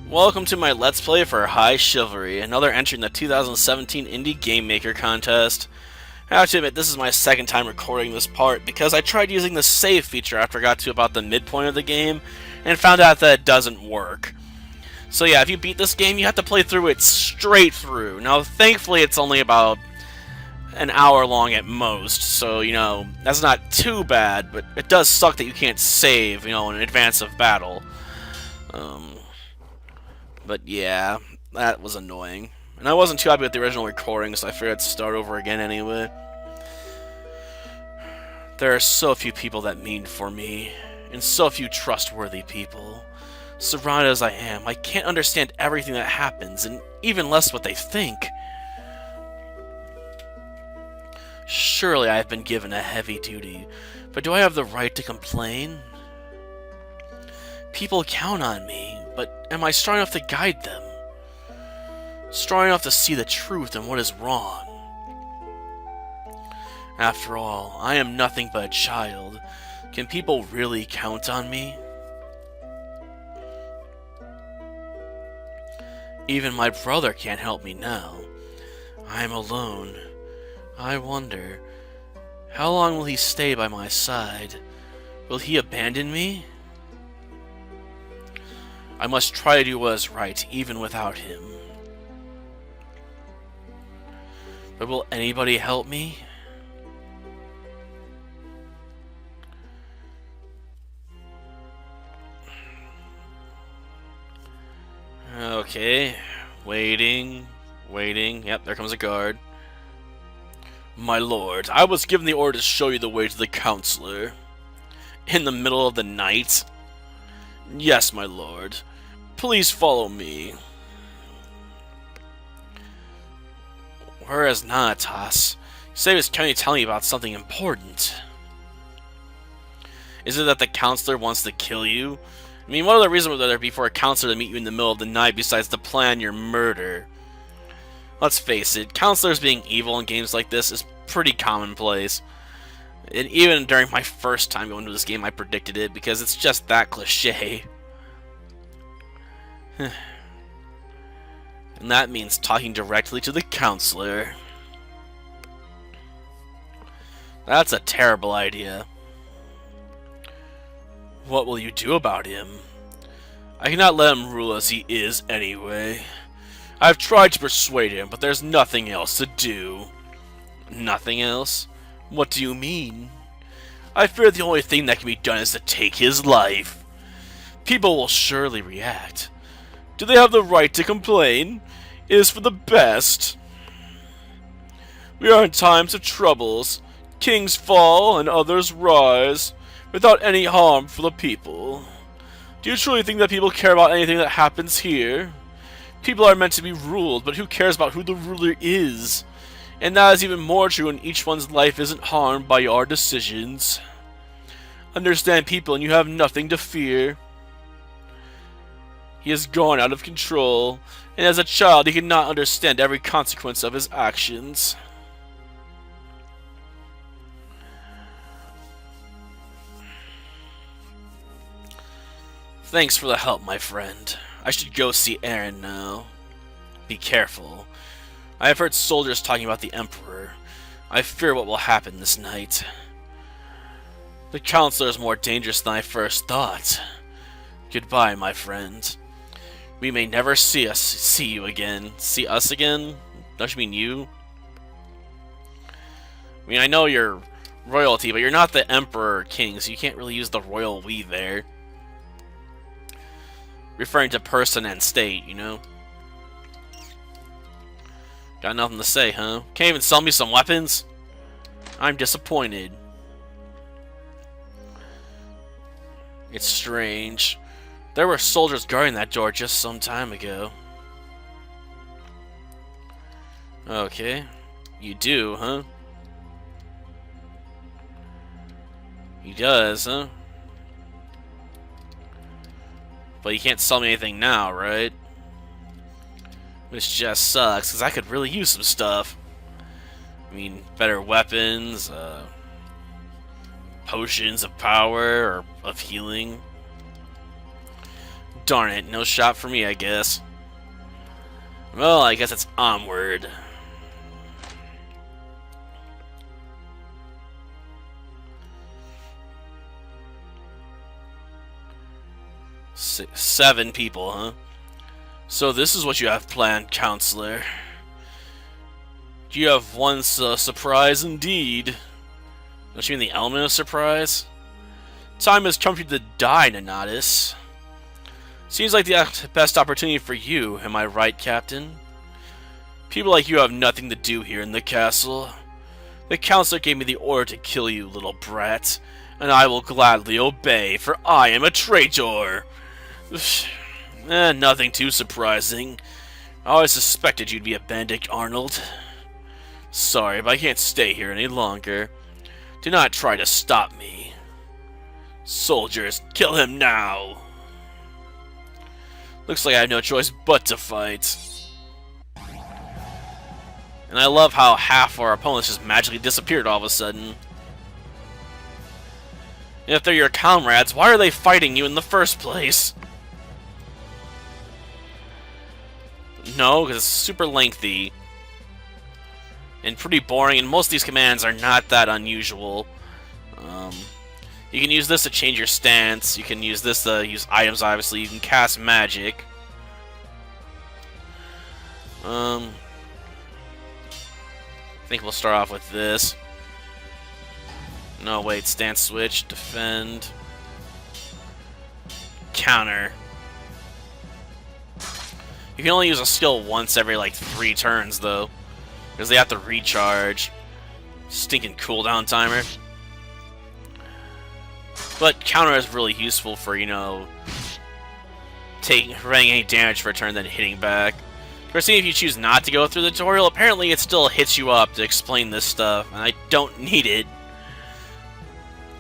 Welcome to my Let's Play for High Chivalry, another entry in the 2017 Indie Game Maker Contest. I have to admit, this is my second time recording this part because I tried using the save feature after I got to about the midpoint of the game and found out that it doesn't work. So yeah, if you beat this game, you have to play through it straight through. Now, thankfully, it's only about an hour long at most, so, that's not too bad, but it does suck that you can't save, in advance of battle. But yeah, that was annoying. And I wasn't too happy with the original recording, so I figured I'd start over again anyway. There are so few people that mean for me, and so few trustworthy people. Surrounded as I am, I can't understand everything that happens, and even less what they think. Surely I have been given a heavy duty, but do I have the right to complain? People count on me, but am I strong enough to guide them? Strong enough to see the truth and what is wrong? After all, I am nothing but a child. Can people really count on me? Even my brother can't help me now. I am alone. I wonder, how long will he stay by my side? Will he abandon me? I must try to do what is right, even without him. But will anybody help me? Okay, waiting. Yep, there comes a guard. My lord, I was given the order to show you the way to the Councillor. In the middle of the night? Yes, my lord. Please follow me. Where is Nantas? He said he was trying to tell me about something important. Is it that the Councillor wants to kill you? I mean, what other reason would there be for a Councillor to meet you in the middle of the night besides to plan your murder? Let's face it, Councillors being evil in games like this is pretty commonplace. And even during my first time going to this game, I predicted it because it's just that cliche. And that means talking directly to the Councillor. That's a terrible idea. What will you do about him? I cannot let him rule as he is anyway. I've tried to persuade him, but there's nothing else to do. Nothing else? What do you mean? I fear the only thing that can be done is to take his life. People will surely react. Do they have the right to complain? It is for the best. We are in times of troubles. Kings fall and others rise, without any harm for the people. Do you truly think that people care about anything that happens here? People are meant to be ruled, but who cares about who the ruler is? And that is even more true when each one's life isn't harmed by your decisions. Understand people and you have nothing to fear. He has gone out of control, and as a child he could not understand every consequence of his actions. Thanks for the help, my friend. I should go see Aren now. Be careful. I have heard soldiers talking about the Emperor. I fear what will happen this night. The Councillor is more dangerous than I first thought. Goodbye, my friend. We may never see you again. See us again? Don't you mean you? I mean, I know you're royalty, but you're not the Emperor or King, so you can't really use the royal we there. Referring to person and state, Got nothing to say, huh? Can't even sell me some weapons? I'm disappointed. It's strange. There were soldiers guarding that door just some time ago. Okay. You do, huh? He does, huh? But you can't sell me anything now, right? Which just sucks, because I could really use some stuff. I mean, better weapons, potions of power or of healing. Darn it, no shot for me, I guess. Well, I guess it's onward. Seven people, huh? So this is what you have planned, Councillor. You have one surprise indeed. Don't you mean the element of surprise? Time has come for you to die, Nantas. Seems like the best opportunity for you, am I right, Captain? People like you have nothing to do here in the castle. The Councillor gave me the order to kill you, little brat, and I will gladly obey, for I am a traitor. Nothing too surprising. I always suspected you'd be a bandit, Arnold. Sorry, but I can't stay here any longer. Do not try to stop me. Soldiers, kill him now! Looks like I have no choice but to fight. And I love how half our opponents just magically disappeared all of a sudden. And if they're your comrades, why are they fighting you in the first place? No, because it's super lengthy. And pretty boring, and most of these commands are not that unusual. You can use this to change your stance. You can use this to use items, obviously. You can cast magic. I think we'll start off with this. No, wait, stance switch, defend, counter. You can only use a skill once every, like, 3 turns, though. Because they have to recharge. Stinking cooldown timer. But counter is really useful for, you know, preventing any damage for a turn, then hitting back. Of course, even if you choose not to go through the tutorial, apparently it still hits you up to explain this stuff, and I don't need it.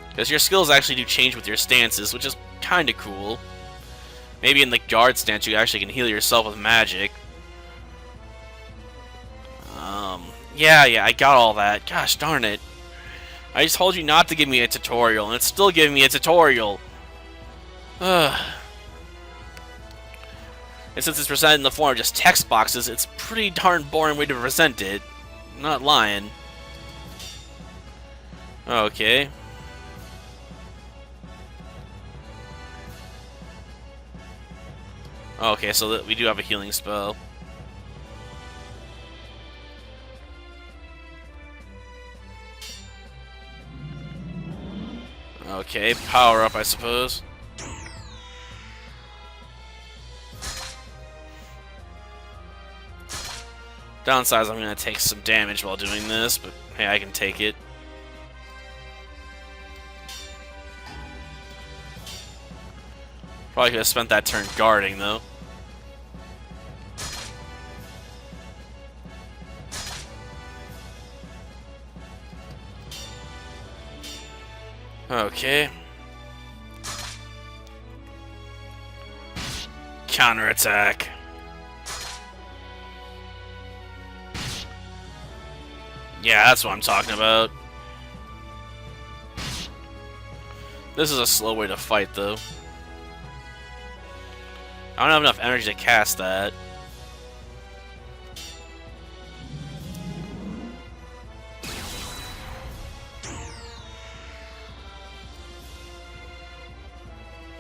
Because your skills actually do change with your stances, which is kind of cool. Maybe in the guard stance you actually can heal yourself with magic. Yeah, I got all that. Gosh darn it. I just told you not to give me a tutorial, and it's still giving me a tutorial. And since it's presented in the form of just text boxes, it's a pretty darn boring way to present it. I'm not lying. Okay. Okay, so we do have a healing spell. Okay, power up, I suppose. Downside, I'm going to take some damage while doing this, but hey, I can take it. Probably could have spent that turn guarding, though. Okay. Counterattack. Yeah, that's what I'm talking about. This is a slow way to fight, though. I don't have enough energy to cast that.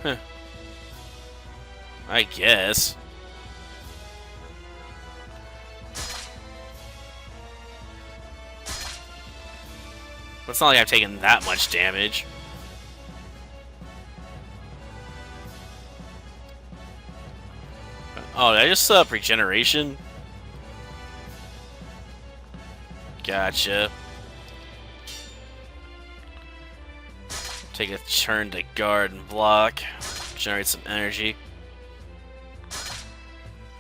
Huh. I guess. But it's not like I've taken that much damage. Oh, did I just set up regeneration? Gotcha. Take a turn to guard and block. Generate some energy.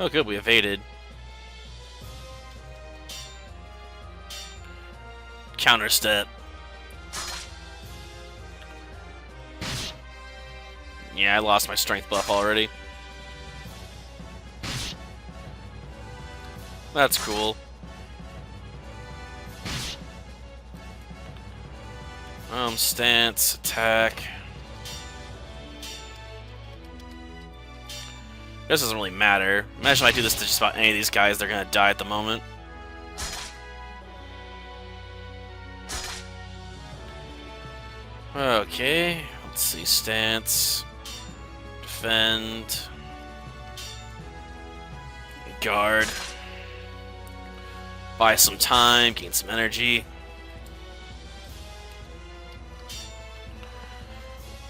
Oh good, we evaded. Counter step. Yeah, I lost my strength buff already. That's cool. Stance, attack. This doesn't really matter. Imagine if I do this to just about any of these guys, they're gonna die at the moment. Okay, let's see. Stance. Defend. Guard. Buy some time, gain some energy.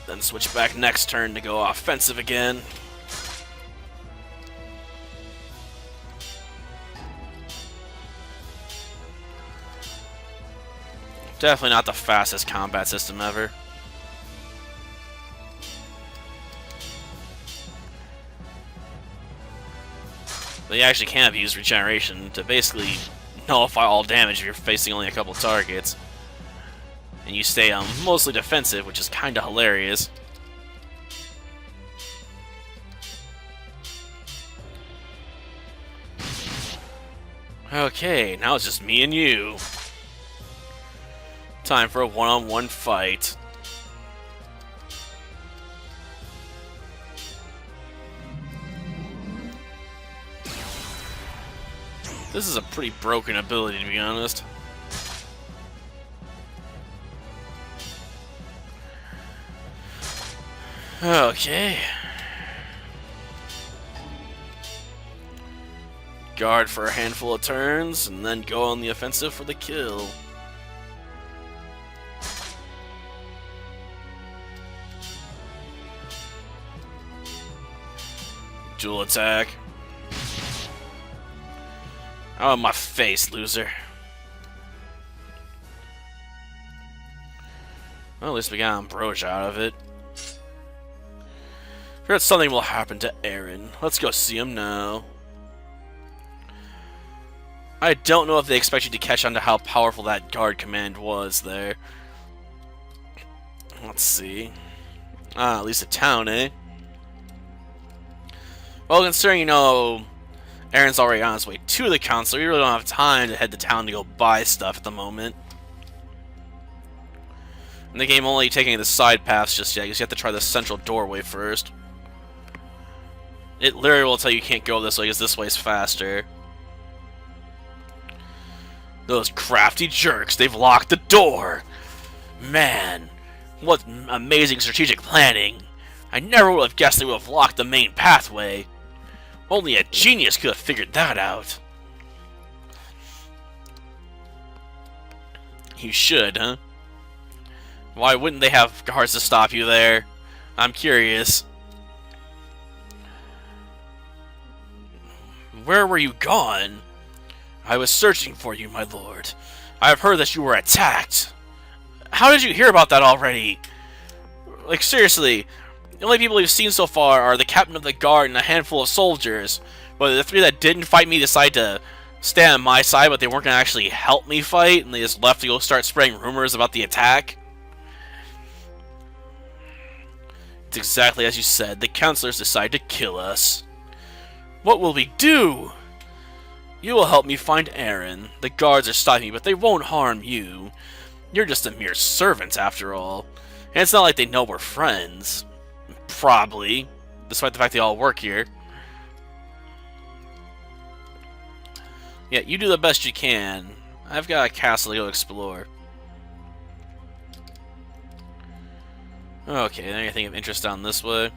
Then switch back next turn to go offensive again. Definitely not the fastest combat system ever. But you actually can have used regeneration to basically nullify all damage if you're facing only a couple targets. And you stay mostly defensive, which is kinda hilarious. Okay, now it's just me and you. Time for a one-on-one fight. This is a pretty broken ability, to be honest. Okay. Guard for a handful of turns, and then go on the offensive for the kill. Dual attack. Oh, my face, loser. Well, at least we got Ambrosia out of it. Heard something will happen to Aren. Let's go see him now. I don't know if they expect you to catch on to how powerful that guard command was there. Let's see. Ah, at least a town, eh? Well, considering, you know, Aren's already on his way to the Councillor, we really don't have time to head to town to go buy stuff at the moment. And the game only taking the side paths just yet, because you have to try the central doorway first. It literally will tell you can't go this way, because this way's faster. Those crafty jerks, they've locked the door! Man, what amazing strategic planning! I never would have guessed they would have locked the main pathway. Only a genius could have figured that out. You should, huh? Why wouldn't they have guards to stop you there? I'm curious. Where were you gone? I was searching for you, my lord. I have heard that you were attacked. How did you hear about that already? Like, seriously, the only people we've seen so far are the captain of the guard and a handful of soldiers. But the three that didn't fight me decided to stay on my side, but they weren't going to actually help me fight, and they just left to go start spreading rumors about the attack. It's exactly as you said. The councillors decide to kill us. What will we do? You will help me find Aren. The guards are stopping me, but they won't harm you. You're just a mere servant, after all. And it's not like they know we're friends. Probably. Despite the fact they all work here. Yeah, you do the best you can. I've got a castle to go explore. Okay, anything of interest down this way?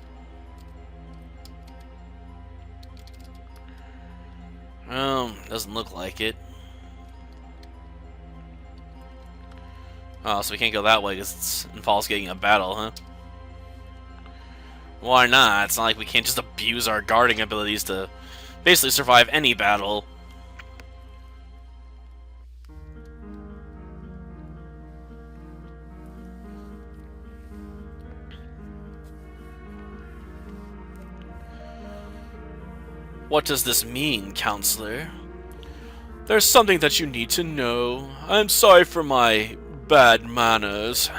Doesn't look like it. Oh, so we can't go that way because it involves getting a battle, huh? Why not? It's not like we can't just abuse our guarding abilities to basically survive any battle. What does this mean, Councillor? There's something that you need to know. I'm sorry for my bad manners.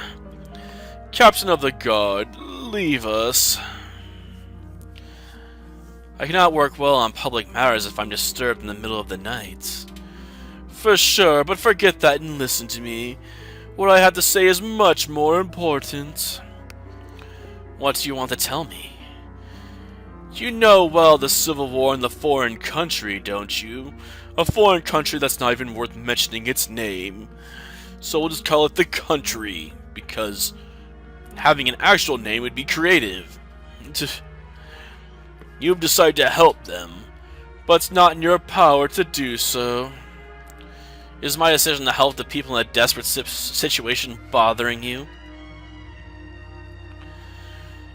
Captain of the Guard, leave us. I cannot work well on public matters if I'm disturbed in the middle of the night. For sure, but forget that and listen to me. What I have to say is much more important. What do you want to tell me? You know well the civil war in the foreign country, don't you? A foreign country that's not even worth mentioning its name. So we'll just call it the country, because having an actual name would be creative. You've decided to help them, but it's not in your power to do so. Is my decision to help the people in a desperate situation bothering you?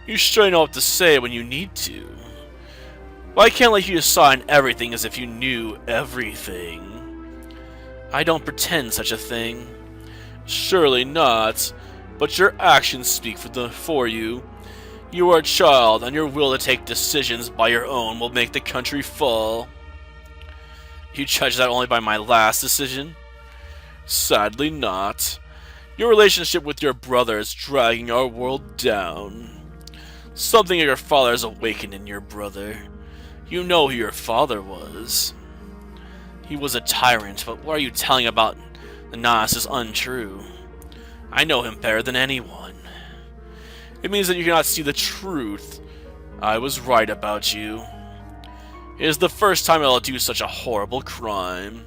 You sure know what to say when you need to. Well, I can't let you decide everything as if you knew everything. I don't pretend such a thing. Surely not, but your actions speak for you. You are a child, and your will to take decisions by your own will make the country fall. You judge that only by my last decision? Sadly not. Your relationship with your brother is dragging our world down. Something of your father has awakened in your brother. You know who your father was. He was a tyrant, but what are you telling about the Nantas is untrue. I know him better than anyone. It means that you cannot see the truth. I was right about you. It is the first time I'll do such a horrible crime.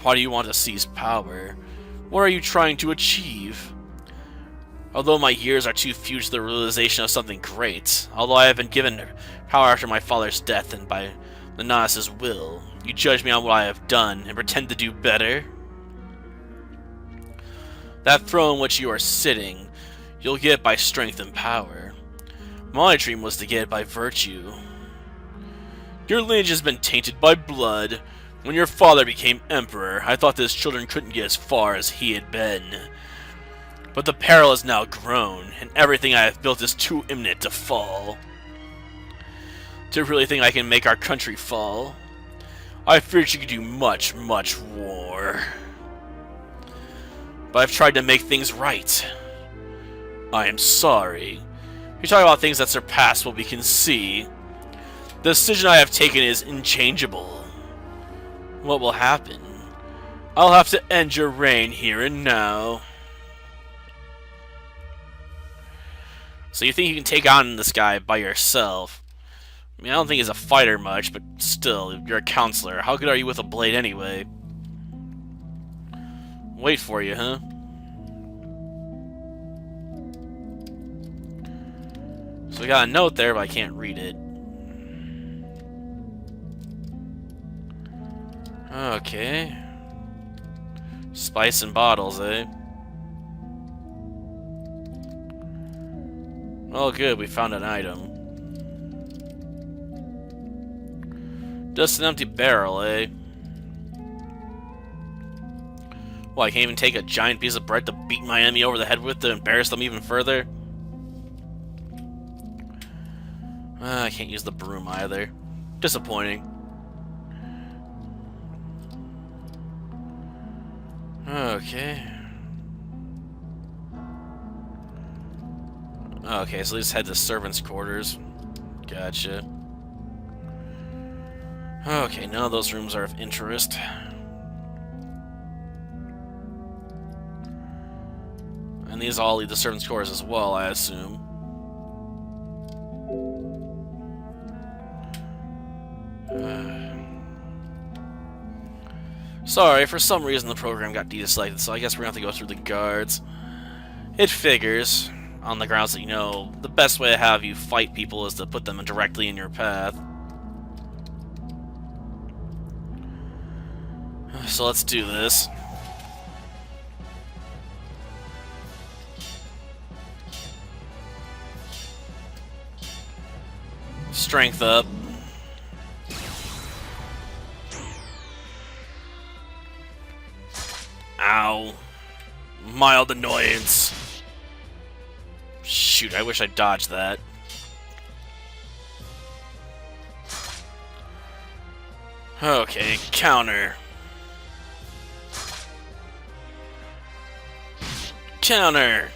Why do you want to seize power? What are you trying to achieve? Although my years are too few to the realization of something great, although I have been given power after my father's death and by the Nantas' will, you judge me on what I have done and pretend to do better? That throne on which you are sitting, you'll get by strength and power. My dream was to get it by virtue. Your lineage has been tainted by blood. When your father became emperor, I thought that his children couldn't get as far as he had been. But the peril has now grown, and everything I have built is too imminent to fall. Do you really think I can make our country fall? I feared you could do much, much more. But I've tried to make things right. I am sorry. You're talking about things that surpass what we can see. The decision I have taken is unchangeable. What will happen? I'll have to end your reign here and now. So you think you can take on this guy by yourself? I mean, I don't think he's a fighter much, but still, you're a councillor. How good are you with a blade anyway? Wait for you, huh? So we got a note there, but I can't read it. Okay. Spice and bottles, eh? Well, good, we found an item. Just an empty barrel, eh? Well, I can't even take a giant piece of bread to beat my enemy over the head with to embarrass them even further? I can't use the broom either. Disappointing. Okay. Okay, so let's head to servants' quarters. Gotcha. Okay, none of those rooms are of interest. And these all lead to servants' quarters as well, I assume. Sorry, for some reason the program got deselected, so I guess we're gonna have to go through the guards. It figures, on the grounds that, you know, the best way to have you fight people is to put them directly in your path. So let's do this. Strength up. Ow. Mild annoyance. Shoot, I wish I dodged that. Okay, counter. Counter.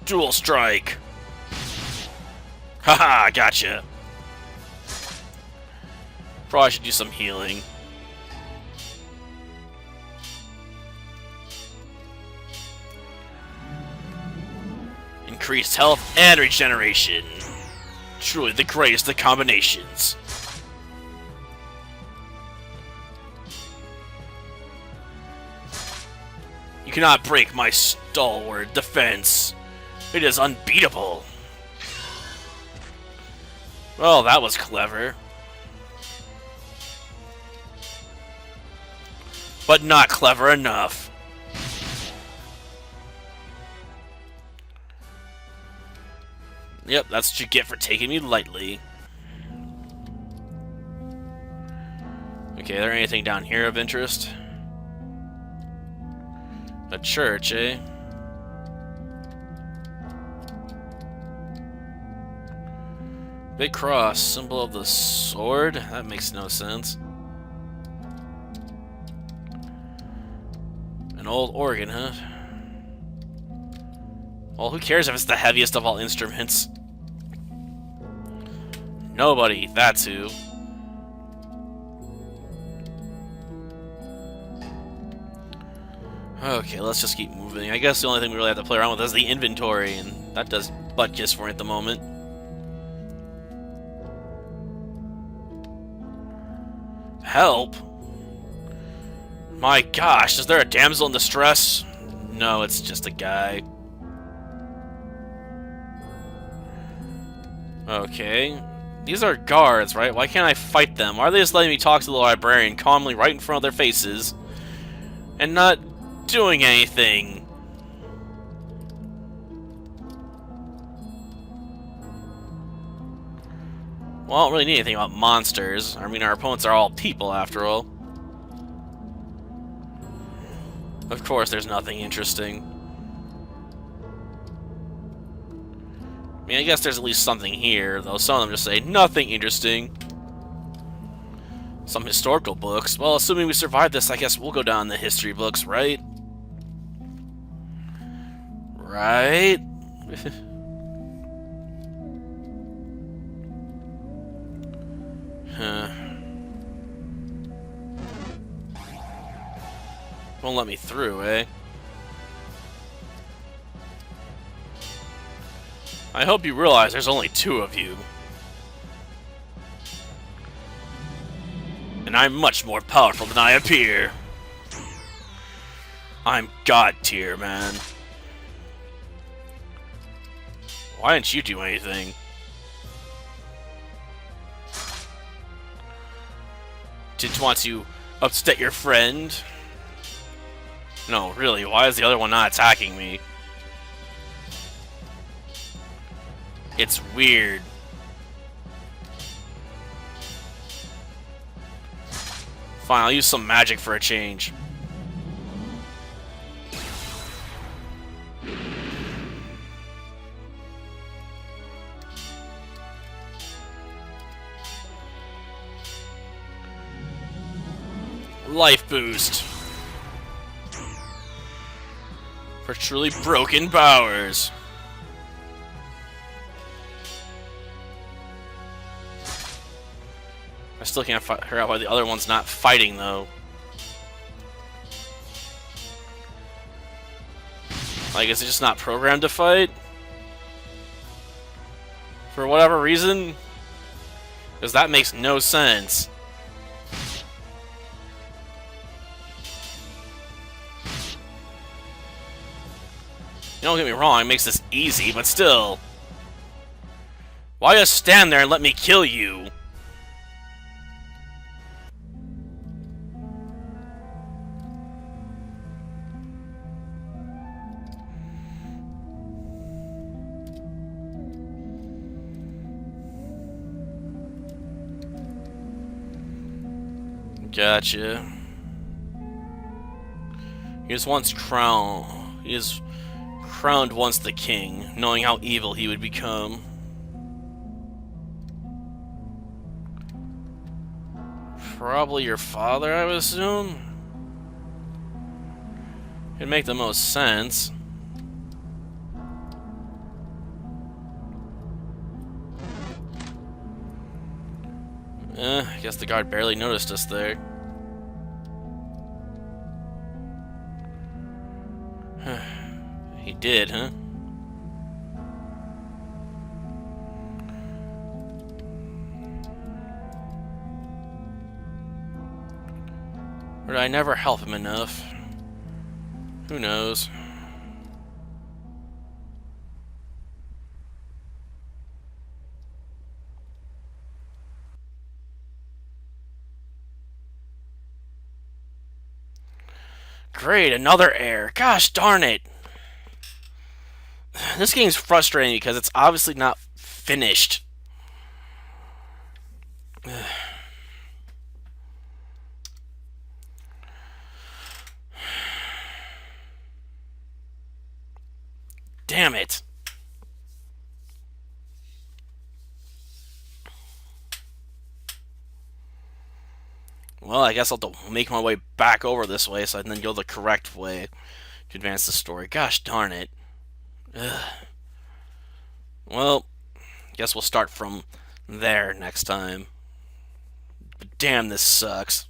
Dual strike. Haha, gotcha. Probably should do some healing. increased health and regeneration. Truly the greatest of combinations. You cannot break my stalwart defense. It is unbeatable. Well, that was clever. But not clever enough. Yep, that's what you get for taking me lightly. Okay, is there anything down here of interest? A church, eh? Big cross, symbol of the sword? That makes no sense. An old organ, huh? Well, who cares if it's the heaviest of all instruments? Nobody, that's who. Okay, let's just keep moving. I guess the only thing we really have to play around with is the inventory, and that does butt kiss for me at the moment. Help? My gosh, is there a damsel in distress? No, it's just a guy. Okay. These are guards, right? Why can't I fight them? Why are they just letting me talk to the librarian calmly right in front of their faces and not doing anything? Well, I don't really need anything about monsters. I mean, our opponents are all people, after all. Of course, there's nothing interesting. I mean, I guess there's at least something here, though some of them just say, nothing interesting. Some historical books. Well, assuming we survive this, I guess we'll go down in the history books, right? Right? Huh. Won't let me through, eh? I hope you realize there's only 2 of you. And I'm much more powerful than I appear. I'm God tier, man. Why didn't you do anything? Didn't want to upset your friend? No, really, why is the other one not attacking me? It's weird. Fine, I'll use some magic for a change. Life boost. For truly broken powers. I still can't figure out why the other one's not fighting, though. Like, is it just not programmed to fight? For whatever reason? Because that makes no sense. Don't get me wrong, it makes this easy, but still. Why just stand there and let me kill you? Gotcha. He was once crowned. He is crowned once the king, knowing how evil he would become. Probably your father, I would assume. It'd make the most sense. I guess the guard barely noticed us there. He did, huh? Or did I never help him enough? Who knows? Great, another error. Gosh darn it. This game's frustrating because it's obviously not finished. Damn it. Well, I guess I'll have to make my way back over this way so I can then go the correct way to advance the story. Gosh darn it. Ugh. Well, guess we'll start from there next time. But damn, this sucks.